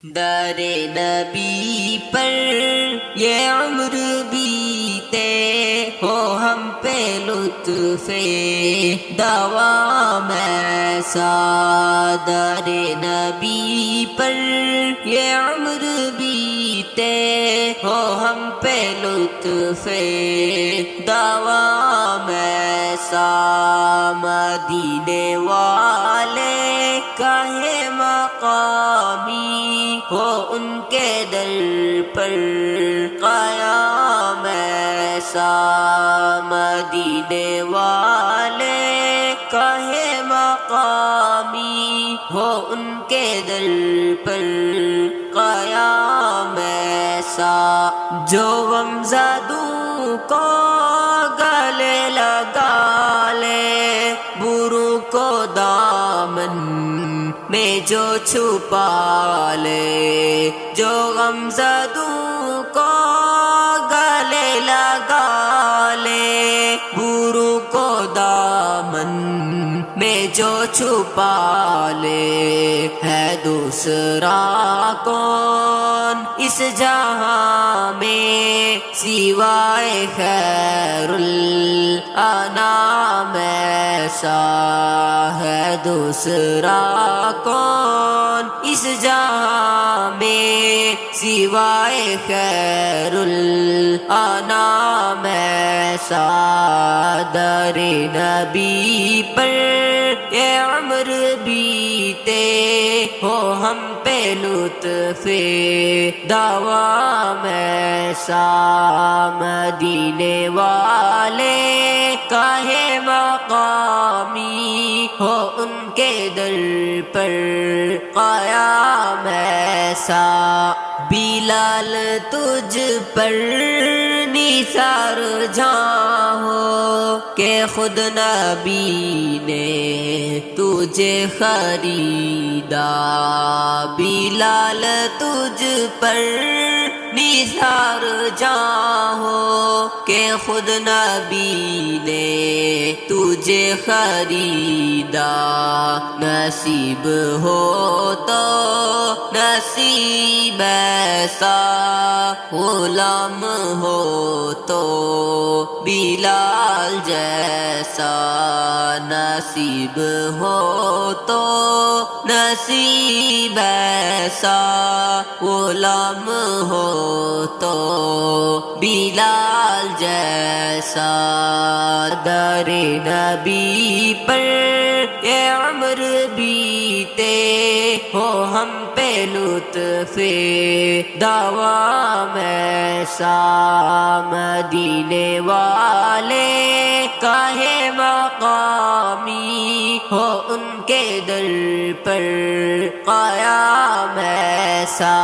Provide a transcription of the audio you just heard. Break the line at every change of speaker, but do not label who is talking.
در نبی پر یہ عمر بیتے ہو ہم پہ لطف دوام ایسا، در نبی پر یہ عمر بیتے ہو ہم پہ لطف دوام ایسا، مدینے والے کاہے مقامی ہو ان کے در پر قیام ایسا، مدینے والے کاہے مقامی ہو ان کے در پر قیام ایسا، جو غم زدوں کو گلے لگا لے، بروں کو دامن میں جو چھپا لے، جو غم زدوں کو گلے لگا لے، بروں کو دامن میں جو چھپا لے، ہے دوسرا کون اس جہاں میں سوائے خیر الانام ایسا، ہے دوسرا کون اس جہاں میں سوائے خیر الانام ایسا، در نبی پر یہ عمر بیتے ہو ہم پہ لطف دوام ایسا، مدینے والے کاہے مقامی ہو ان کے در پر قیام ایسا، بلال تجھ پر نثار جہاں ہو کہ خود نبی نے تجھے خریدا، بلال تجھ پر نثار جہاں ہو کہ خود نبی نے تجھے خریدا، نصیب ہو تو نصیب ایسا، غلام ہو تو بلال جیسا، نصیب ہو تو نصیب ایسا، غلام ہو تو بلال جیسا، در نبی پر یہ عمر بیتے ہو ہم پہ لطف دوام ایسا، مدینے والے کاہے مقامی ہو ان کے در پر قیام ایسا۔